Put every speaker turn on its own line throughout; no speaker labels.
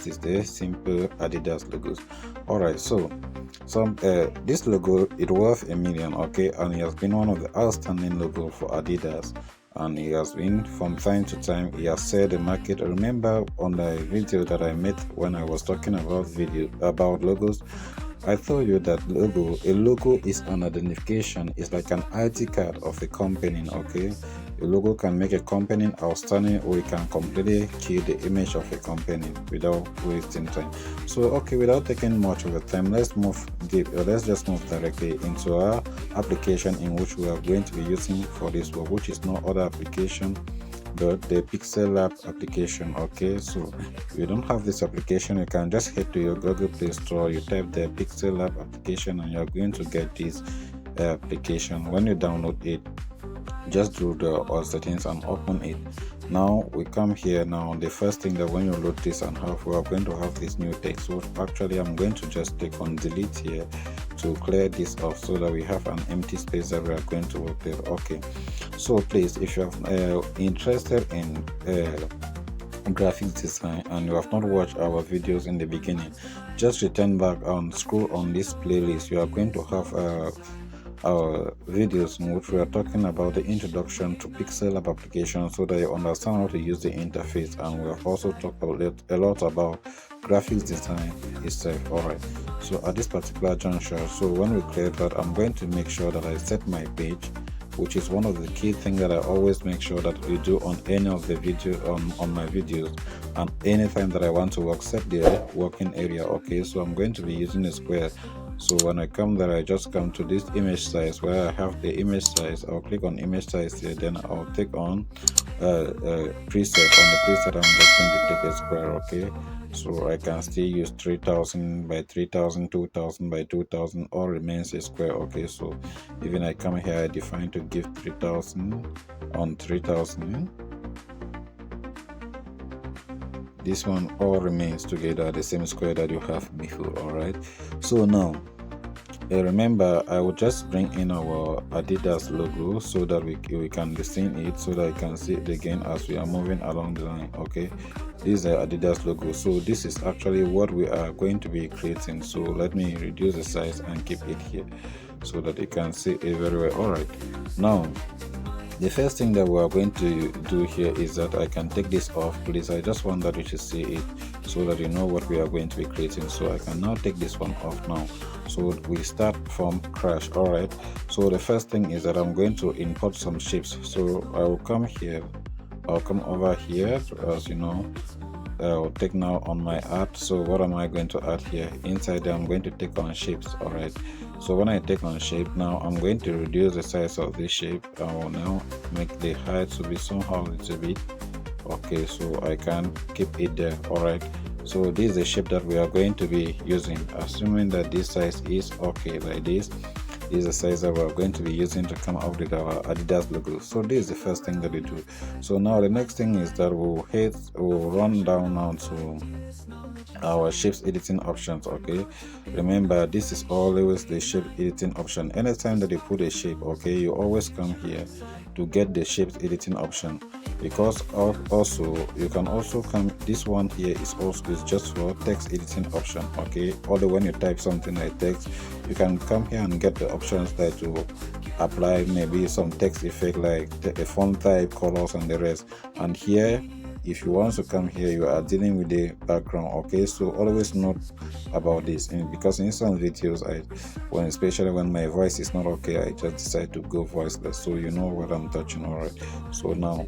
this is the simple Adidas logos. Alright, so this logo, it worth $1 million, okay, and it has been one of the outstanding logo for Adidas, and he has been, from time to time, he has said the market. Remember on the video that I made when I was talking about logos, I told you that a logo is an identification. It's like an ID card of a company, okay? A logo can make a company outstanding, or it can completely kill the image of a company without wasting time. So, okay, without taking much of the time, let's move deep. Let's just move directly into our application in which we are going to be using for this work, which is no other application but the Pixellab application. Okay, so if you don't have this application, you can just head to your Google Play Store, you type the Pixellab application, and you're going to get this application. When you download it, just do the all settings and open it. Now we come here. Now the first thing, that when you load this and we are going to have this new text. So actually I'm going to just click on delete here to clear this off, so that we have an empty space that we are going to work there. Okay, so please, if you are interested in graphic design and you have not watched our videos in the beginning, just return back and scroll on this playlist. You are going to have our videos in which we are talking about the introduction to Pixellab application, so that you understand how to use the interface, and we have also talked a lot about graphics design itself. Alright, so at this particular juncture, so when we clear that, I'm going to make sure that I set my page, which is one of the key things that I always make sure that we do on any of the video on my videos. And anytime that I want to work, set the working area. Okay, so I'm going to be using a square. So when I come there, I just come to this image size where I have the image size. I'll click on image size here, then I'll take on preset. On the preset, I'm just going to take a square. Okay, so I can still use 3000 by 3000, 2000 by 2000, all remains a square. Okay, so even I come here, I define to give 3000 on 3000. This one all remains together the same square that you have before. All right, so now remember, I will just bring in our Adidas logo so that we can listen it, so that you can see it again as we are moving along the line. Okay, this is the Adidas logo. So this is actually what we are going to be creating. So let me reduce the size and keep it here so that you can see it very well. All right, now the first thing that we are going to do here is that I can take this off, please. I just want that you should see it so that you know what we are going to be creating. So I can now take this one off now. So we start from crash. All right, so the first thing is that I'm going to import some shapes. So I will come here, I'll come over here, as you know. I'll take now on my art. So what am I going to add here? Inside there, I'm going to take on shapes. All right, so when I take on shape, now I'm going to reduce the size of this shape. I will now make the height to be somehow a little bit. Okay, so I can keep it there. All right, so this is the shape that we are going to be using, assuming that this size is okay like this. This is the size that we're going to be using to come up with our Adidas logo. So this is the first thing that we do. So now the next thing is that we'll run down now to our shapes editing options. Okay, remember, this is always the shape editing option. Anytime that you put a shape, okay, you always come here to get the shapes editing option, because also you can also come, this one here is just for text editing option. Okay, although when you type something like text, you can come here and get the options that to apply maybe some text effect like a font type, colors, and the rest. And here, if you want to come here, you are dealing with the background. Okay, so always note about this, because in some videos, especially when my voice is not okay, I just decide to go voiceless, so you know what I'm touching. All right, so now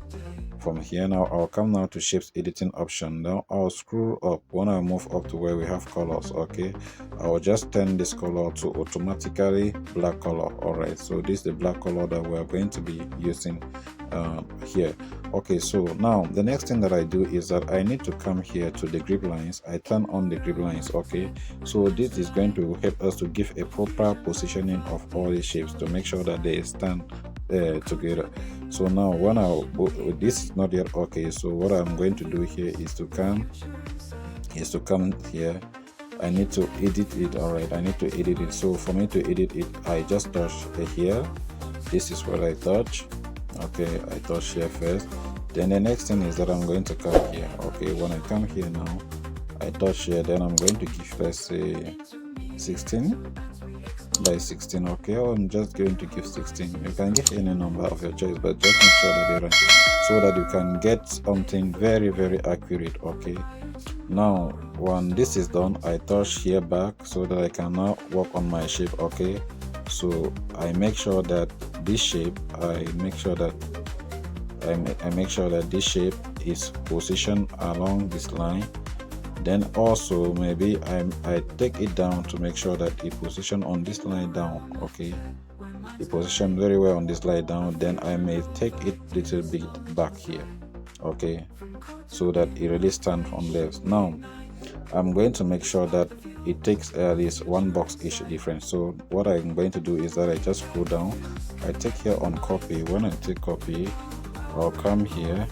from here, now I'll come now to shapes editing option. Now I'll scroll up. When I move up to where we have colors, okay, I'll just turn this color to automatically black color. All right, so this is the black color that we are going to be using here. Okay, so now the next thing that I do is that I need to come here to the grid lines. I turn on the grid lines. Okay, so this is going to help us to give a proper positioning of all the shapes to make sure that they stand together. So now when this is not yet okay, so what I'm going to do here is to come here. I need to edit it. All right, I need to edit it. So for me to edit it, I just touch here. This is where I touch. Okay, I touch here first. Then the next thing is that I'm going to come here. Okay, when I come here now, I touch here, then I'm going to give, let's say 16 by 16. Okay, or I'm just going to give 16. You can give any number of your choice, but just make sure that they run, so that you can get something very accurate. Okay, now when this is done, I touch here back so that I can now work on my shape. Okay, so I make sure that this shape, I make sure that this shape is positioned along this line. Then also maybe I take it down to make sure that it position on this line down. Okay, it position very well on this line down. Then I may take it little bit back here. Okay, so that it really stands on left. Now I'm going to make sure that it takes at least one box each difference. So what I'm going to do is that I just scroll down, I take here on copy. When I take copy, I'll come here,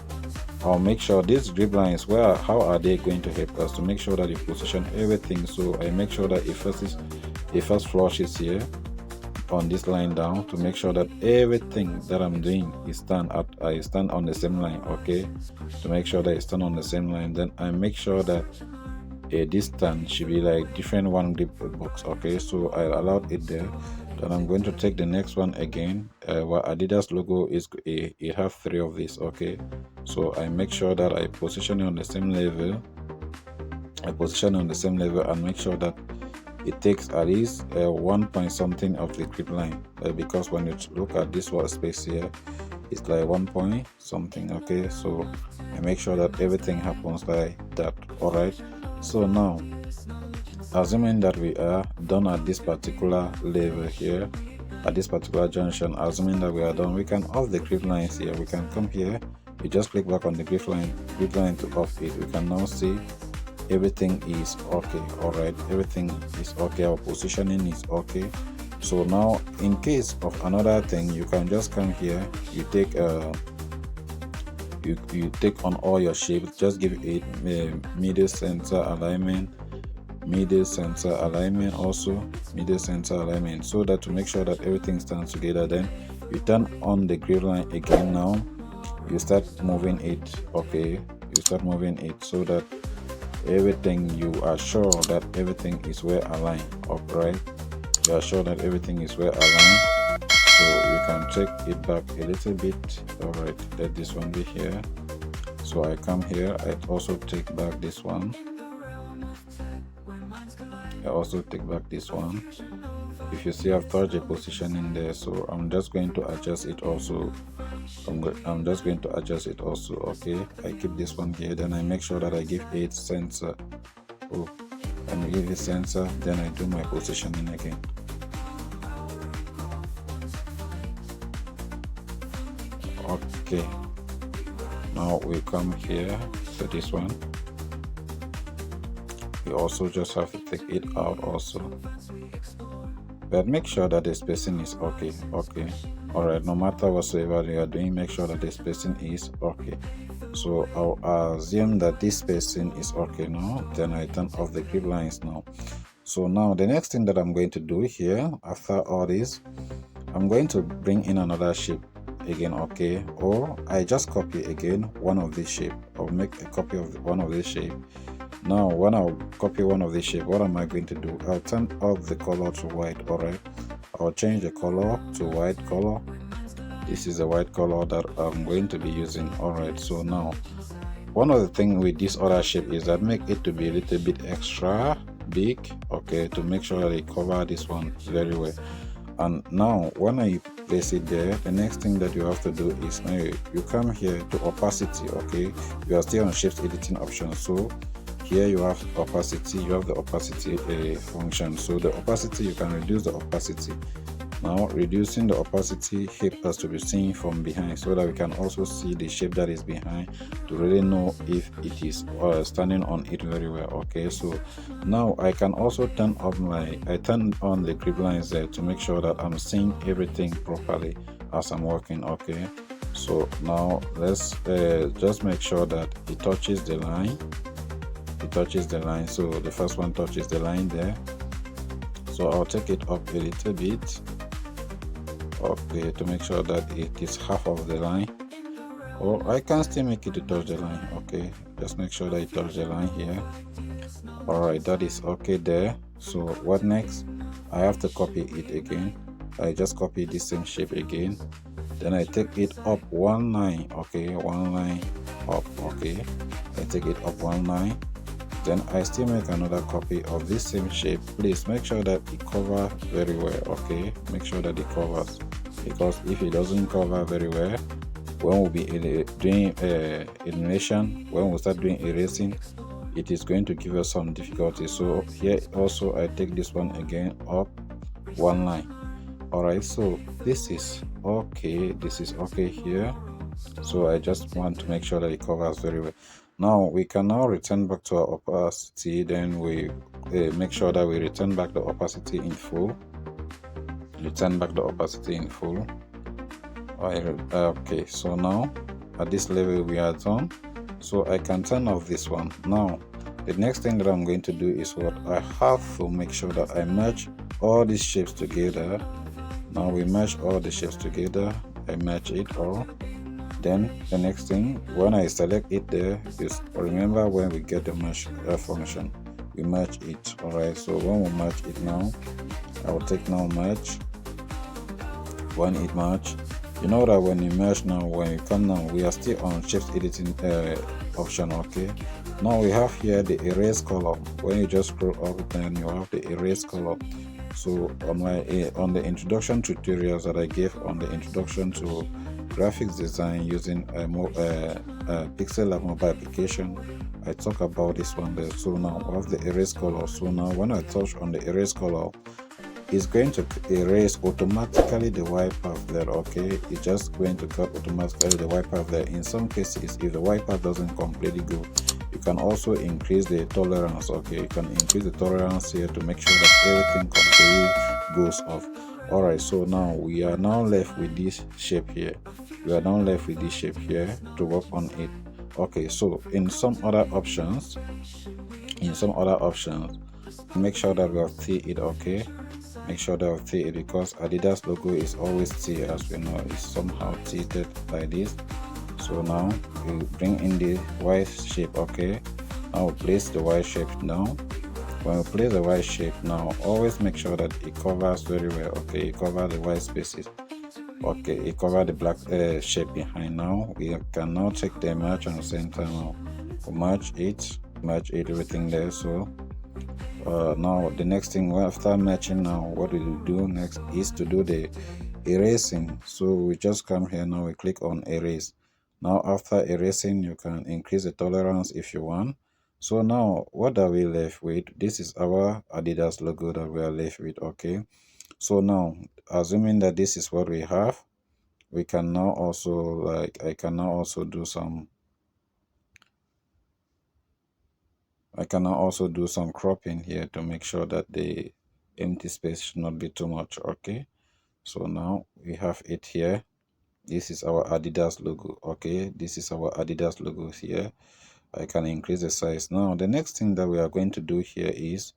I'll make sure these grid lines, how are they going to help us to make sure that you position everything. So I make sure that it first flushes here on this line down to make sure that everything that I'm doing is stand on the same line. Okay, to make sure that it stand on the same line. Then I make sure that a distance should be like different one grip box. Okay, so I allowed it there. Then I'm going to take the next one again. What Adidas logo is, it have 3 of these. Okay, so I make sure that I position it on the same level. And make sure that it takes at least 1 point something of the grip line, because when you look at this workspace here, it's like 1 point something. Okay, so I make sure that everything happens like that. All right, so now assuming that we are done at this particular level here, at this particular junction, assuming that we are done, we can off the grid lines here. We can come here, you just click back on the grid line to off it. We can now see everything is okay. All right, everything is okay, our positioning is okay. So now in case of another thing, you can just come here, you take you take on all your shapes, just give it middle center alignment, also middle center alignment, so that to make sure that everything stands together. Then you turn on the grid line again. Now you start moving it. Okay, you start moving it so that everything, you are sure that everything is well aligned. Upright, you are sure that everything is well aligned, so you can take it back a little bit. All right, let this one be here. So I come here, I also take back this one. I also take back this one. If you see, I've touched the positioning there, so I'm just going to adjust it also. I'm just going to adjust it also. Okay, I keep this one here, then I make sure that I give it center. And give it center, then I do my positioning again. Okay, now we come here to this one. You also just have to take it out also, but make sure that the spacing is okay. All right, no matter whatsoever you are doing, make sure that the spacing is okay. So I'll assume that this spacing is okay now. Then I turn off the grid lines now. So now the next thing that I'm going to do here, after all this, I'm going to bring in another shape again. Okay, or I just copy again one of these shape, or make a copy of one of this shape. Now when I'll copy one of these shape, what am I going to do? I'll turn off the color to white. All right, I'll change the color to white color. This is a white color that I'm going to be using. All right, so now one of the things with this other shape is that make it to be a little bit extra big. Okay, to make sure that it cover this one very well. And now when I place it there, the next thing that you have to do is now you come here to opacity. Okay, you are still on shift editing option, so here you have opacity, you have the opacity function. So the opacity, you can reduce the opacity. Now reducing the opacity helps us to be seen from behind, so that we can also see the shape that is behind to really know if it is standing on it very well. Okay, so now I can also turn on the grid lines there to make sure that I'm seeing everything properly as I'm working. Okay, so now let's just make sure that it touches the line. So the first one touches the line there, so I'll take it up a little bit. Okay, to make sure that it is half of the line, or I can still make it to touch the line. Okay, just make sure that it touches the line here. All right, that is okay there. So what next? I have to copy it again. I just copy the same shape again, then I take it up one line. Okay, one line up. Okay, I take it up one line, then I still make another copy of this same shape. Please make sure that it covers very well. Okay, make sure that it covers, because if it doesn't cover very well, when we'll be doing elimination, when we start doing erasing, it is going to give us some difficulty. So here also I take this one again up one line. All right, so this is okay, this is okay here. So I just want to make sure that it covers very well. Now we can now return back to our opacity. Then we make sure that we return back the opacity in full. Return back the opacity in full. Okay, so now at this level we are done. So I can turn off this one. Now the next thing that I'm going to do is what I have to make sure that I merge all these shapes together. Now we merge all the shapes together. I merge it all. Then the next thing, when I select it there, is remember when we get the merge function, we merge it. All right, so when we merge it now, I will take now merge. When it merge, you know that when you merge now, when you come now, we are still on shapes editing option. Okay, now we have here the erase color. When you just scroll up, then you have the erase color. So on the introduction tutorials that I gave on the introduction to graphics design using a Pixellab mobile application, I talk about this one there. So now I have the erase color. So now when I touch on the erase color, it's going to erase automatically the white path there. Okay, it's just going to cut automatically the white path there. In some cases, if the white path doesn't completely go, you can also increase the tolerance. Okay, you can increase the tolerance here to make sure that everything completely goes off. All right, so now we are now left with this shape here. We are now left with this shape here to work on it. Okay, so in some other options, make sure that we have T it. Okay, make sure that we have T it, because Adidas logo is always T, as we know, it's somehow tilted like this. So now we bring in the Y shape. Okay, now we place the Y shape down. When we place the Y shape now, always make sure that it covers very well. Okay, it covers the white spaces. Okay, it covers the black shape behind. Now we can now check the merge on the center. Now we merge it everything there. So now the next thing, after matching, now what we do next is to do the erasing. So we just come here now, we click on erase. Now after erasing, you can increase the tolerance if you want. So now what are we left with? This is our Adidas logo that we are left with. Okay, so now assuming that this is what we have, we can now also I can now also do some cropping here to make sure that the empty space should not be too much. Okay, so now we have it here. This is our Adidas logo. Okay, this is our Adidas logo here. I can increase the size. Now the next thing that we are going to do here is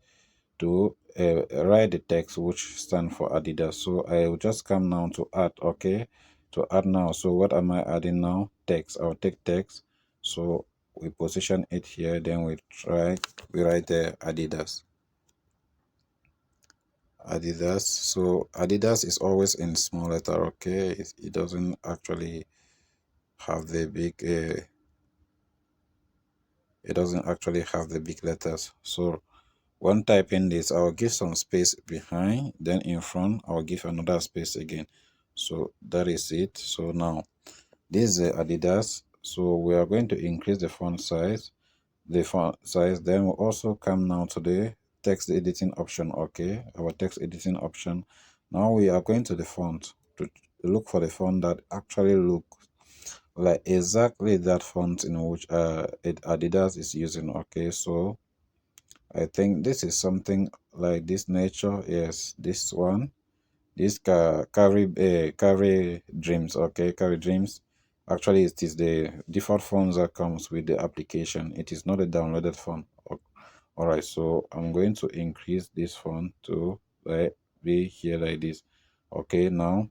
to write the text which stand for Adidas. So I will just come now to add. Okay, to add now. So what am I adding now? Text. I'll take text. So we position it here, then we write the Adidas. So Adidas is always in small letter. Okay, it doesn't actually have the big it doesn't actually have the big letters. So when typing this, I'll give some space behind, then in front I'll give another space again. So that is it. So now this is the Adidas. So we are going to increase the font size, then we'll also come now to the text editing option. Okay, our text editing option. Now we are going to the font to look for the font that actually looks like exactly that font in which Adidas is using. Okay, so I think this is something like this nature. Yes, this one, this carry dreams. Okay, carry dreams. Actually, it is the default font that comes with the application. It is not a downloaded font. All right, so I'm going to increase this font to be here like this. Okay, now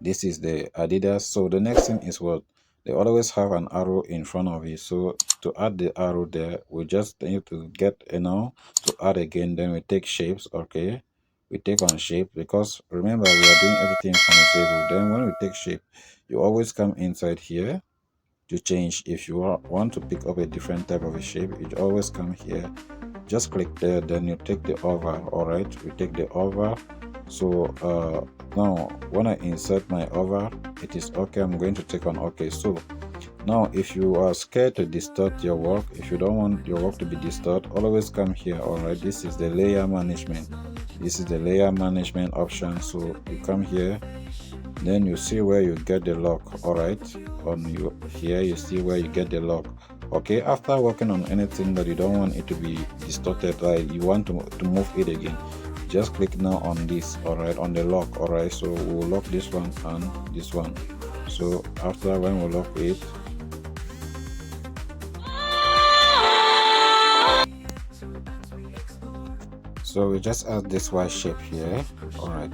this is the Adidas. So the next thing is what? they always have an arrow in front of it. So to add the arrow there, we just need to get to add again. Then we take shapes. Okay, we take on shape, because remember we are doing everything from a table. Then when we take shape, you always come inside here to change. If you want to pick up a different type of a shape, you always come here, just click there, then you take the over. All right, we take the over. So now when I insert my over, it is okay. I'm going to take on okay. So now if you are scared to distort your work, if you don't want your work to be distorted, always come here. All right, this is the layer management. This is the layer management option. So you come here, then you see where you get the lock. All right, on you here you see where you get the lock. Okay, after working on anything that you don't want it to be distorted, like you want to move it again, just click now on this. All right, on the lock. All right, so we'll lock this one and this one. So after when we lock it, so we just add this Y shape here. All right,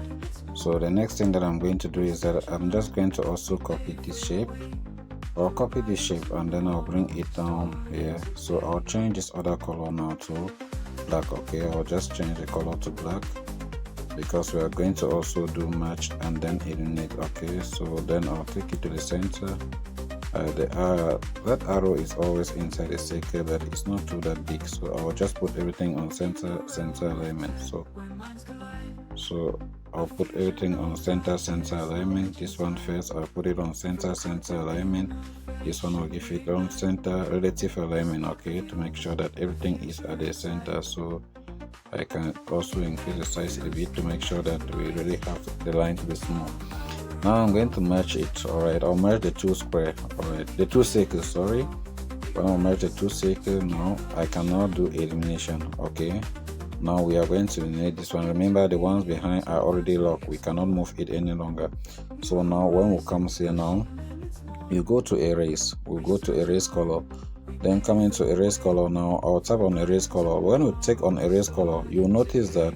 so the next thing that I'm going to do is that I'm just going to also copy this shape, or copy this shape, and then I'll bring it down here. So I'll change this other color now to black. Okay, I'll just change the color to black, because we are going to also do match and then eliminate. Okay, so then I'll take it to the center. That arrow is always inside the circle, but it's not too that big, so I'll just put everything on center alignment. So I'll put everything on center alignment. This one first, I'll put it on center alignment. This one will give it on center relative alignment. Okay, to make sure that everything is at the center. So I can also increase the size a bit to make sure that we really have the line to be small. Now I'm going to merge it. All right, I'll merge the two square. All right, the two circles, sorry. When I merge the two circles, now I can now do elimination. Okay, now we are going to eliminate this one. Remember, the ones behind are already locked, we cannot move it any longer. So now when we come here, now you go to erase. We'll go to erase color, then come into erase color. Now I'll tap on erase color. When we take on erase color, you'll notice that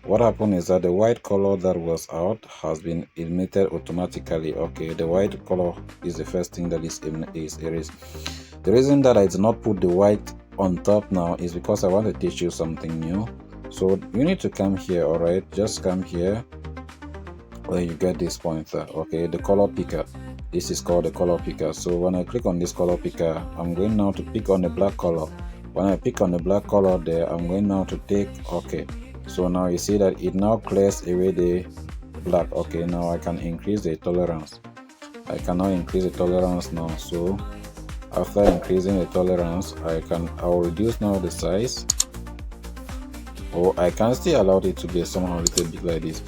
what happened is that the white color that was out has been eliminated automatically. Okay, the white color is the first thing that is erased. The reason that I did not put the white on top now is because I want to teach you something new. So you need to come here. All right, just come here where you get this pointer. Okay, the color picker. This is called the color picker. So when I click on this color picker, I'm going now to pick on the black color. When I pick on the black color there, I'm going now to take okay. So now you see that it now clears away the black. Okay, now I can increase the tolerance. I can now increase the tolerance now. So after increasing the tolerance, I will reduce now the size, or I can still allow it to be somehow a little bit like this.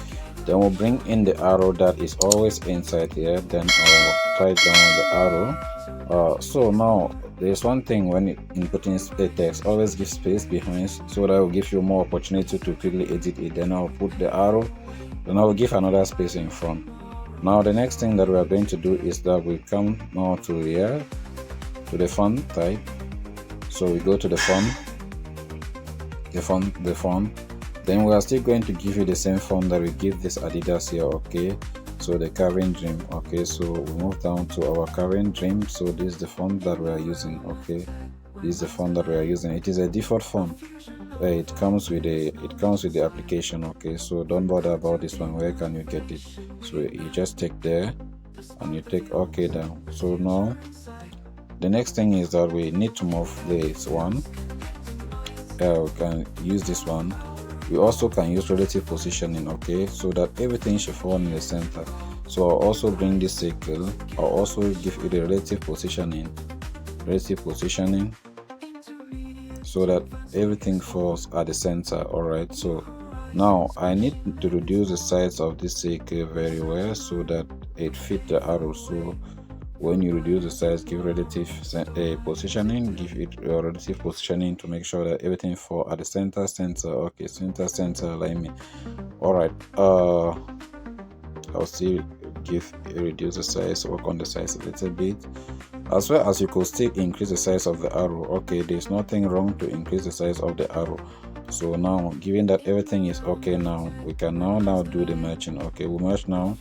Then we'll bring in the arrow that is always inside here. Then I'll tie down the arrow. So now there's one thing when inputting text, always give space behind, so that will give you more opportunity to quickly edit it. Then I'll put the arrow, then I'll give another space in front. Now the next thing that we are going to do is that we come now to here, to the font type. So we go to the font, then we are still going to give you the same font that we give this Adidas here. Okay, so the Carving Dream. Okay, so we move down to our Carving Dream. So this is the font that we are using. Okay, this is the font that we are using. It is a default font. It comes with the application. Okay, so don't bother about this one. Where can you get it? So you just take there and you take okay down. So now the next thing is that we need to move this one. We can use this one. We also can use relative positioning. Okay, so that everything should fall in the center. So I'll also bring this circle. I'll also give it a relative positioning, so that everything falls at the center. All right, so now I need to reduce the size of this circle very well so that it fit the arrow. So when you reduce the size, give relative positioning, give it a relative positioning to make sure that everything fall at the center. Okay, center alignment. All right, I'll still reduce the size, work on the size a little bit, as well as you could still increase the size of the arrow. Okay, there's nothing wrong to increase the size of the arrow. So now, given that everything is okay, now we can now do the matching. Okay, we match now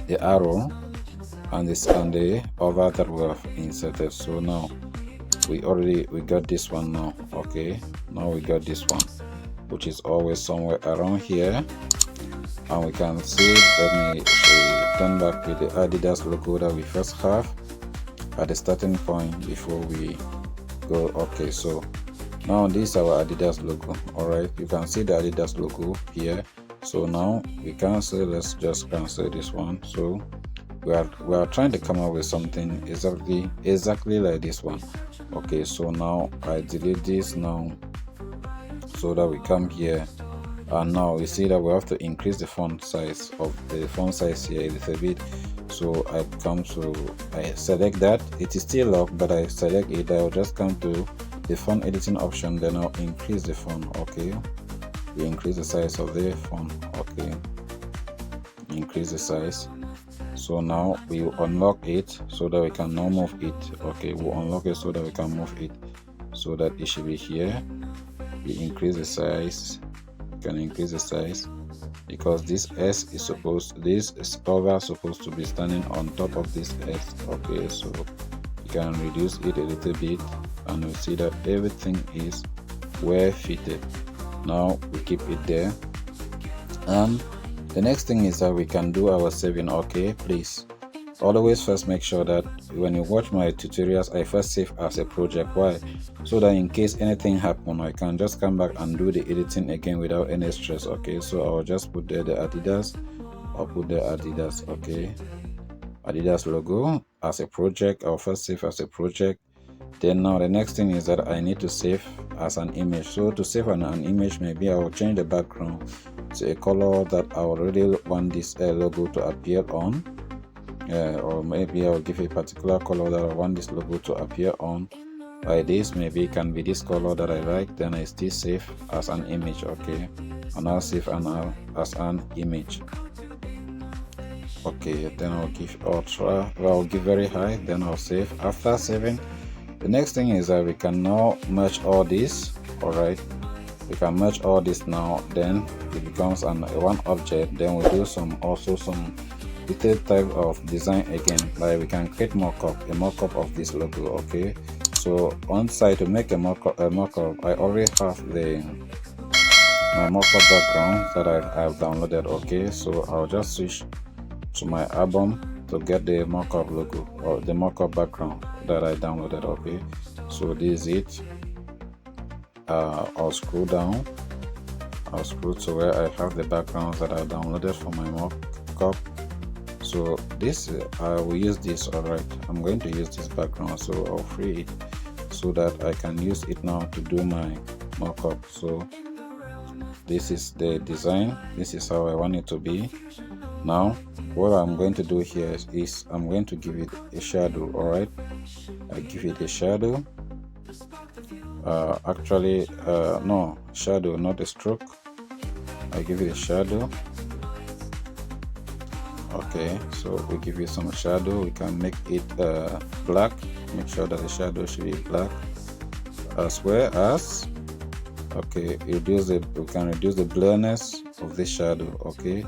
the arrow. and the other that we have inserted. So now we got this one now. Okay, now we got this one, which is always somewhere around here, and we can see, let me turn back with the Adidas logo that we first have at the starting point before we go. Okay, so now this is our Adidas logo. All right, you can see the Adidas logo here. So now we cancel, let's just cancel this one. So we are trying to come up with something exactly like this one. Okay, so now I delete this now, so that we come here, and now we see that we have to increase the font size here a little bit. So I select that, it is still locked, but I select it. I'll just come to the font editing option, then I'll increase the font. Okay, we increase the size of the font. Okay, increase the size. So now we unlock it so that we can now move it. Okay, we'll unlock it so that we can move it, so that it should be here. We increase the size. We can increase the size because this S is supposed to be standing on top of this S. Okay, so you can reduce it a little bit, and we see that everything is well fitted. Now we keep it there, and the next thing is that we can do our saving. Okay, please always first make sure that when you watch my tutorials, I first save as a project. Why? So that in case anything happen, I can just come back and do the editing again without any stress. Okay, so I'll just put there the Adidas. I'll put the Adidas. Okay, Adidas logo as a project. I'll first save as a project. Then now the next thing is that I need to save as an image. So to save an image, maybe I will change the background to a color that I already want this logo to appear on, or maybe I'll give a particular color that I want this logo to appear on. Like this, maybe it can be this color that I like. Then I still save as an image. Okay, and I'll save as an image. Okay, then I'll give ultra, I'll give very high, then I'll save. After saving, the next thing is that we can now merge all this. All right, we can merge all this now, then it becomes one object. Then we do some detailed type of design again, like we can create a mock-up of this logo. Okay, so on site to make a mock-up, I already have my mock-up background that I've downloaded. Okay, so I'll just switch to my album to get the mock-up logo or the mock-up background that I downloaded. Okay, so this is it. I'll scroll down. I'll scroll to where I have the backgrounds that I downloaded for my mock-up. So this I will use this. All right, I'm going to use this background, so I'll free it so that I can use it now to do my mock-up. So this is the design. This is how I want it to be. Now what I'm going to do here is I'm going to give it a shadow. All right, I give it a shadow. No shadow, not a stroke. I give it a shadow. Okay, so we give it some shadow. We can make it black. Make sure that the shadow should be black, as well as we can reduce the blurriness of the shadow. Okay,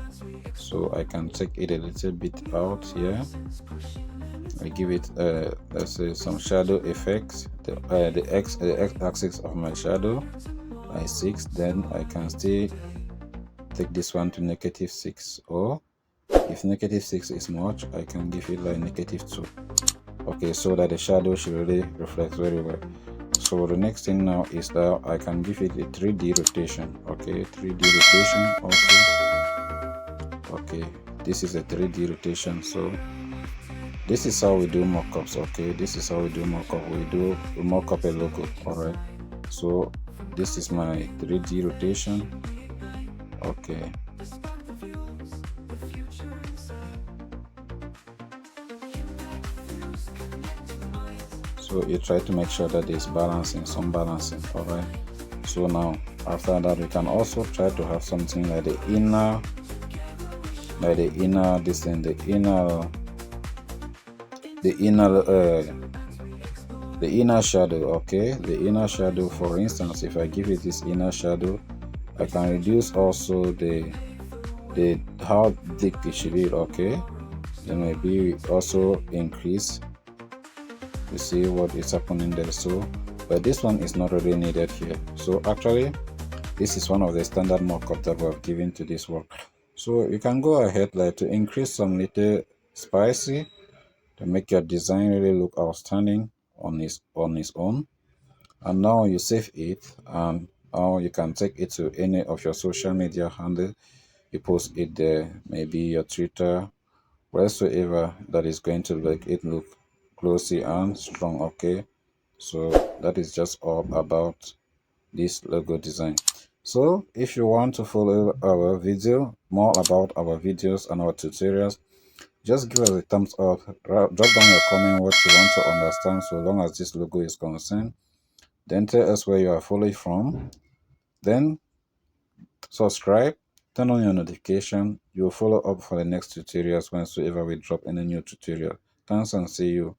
so I can take it a little bit out here. I give it let's say some shadow effects. The x-axis of my shadow by 6. Then I can still take this one to -6, or if -6 is much, I can give it like -2. Okay, so that the shadow should really reflect very well. So the next thing now is that I can give it a 3D rotation. Okay, 3D rotation also. Okay, this is a 3D rotation. So this is how we do mockups. Okay, this is how we do mockup. We mock up a logo. All right, so this is my 3D rotation. Okay, so you try to make sure that there's some balancing. All right, so now after that we can also try to have something like the inner shadow. Okay, the inner shadow, for instance, if I give it this inner shadow, I can reduce also the how thick it should be. Okay, then maybe also increase. You see what is happening there. So but this one is not really needed here. So actually this is one of the standard mockup that we have given to this work. So you can go ahead like to increase some little spicy to make your design really look outstanding on its own. And now you save it, and now you can take it to any of your social media handle. You post it there, maybe your Twitter, wheresoever that is going to make it look glossy and strong. Okay, so that is just all about this logo design. So if you want to follow our video, more about our videos and our tutorials, just give us a thumbs up, drop down your comment what you want to understand so long as this logo is concerned, then tell us where you are following from, then subscribe, turn on your notification. You will follow up for the next tutorials whensoever we drop any new tutorial. Thanks and see you.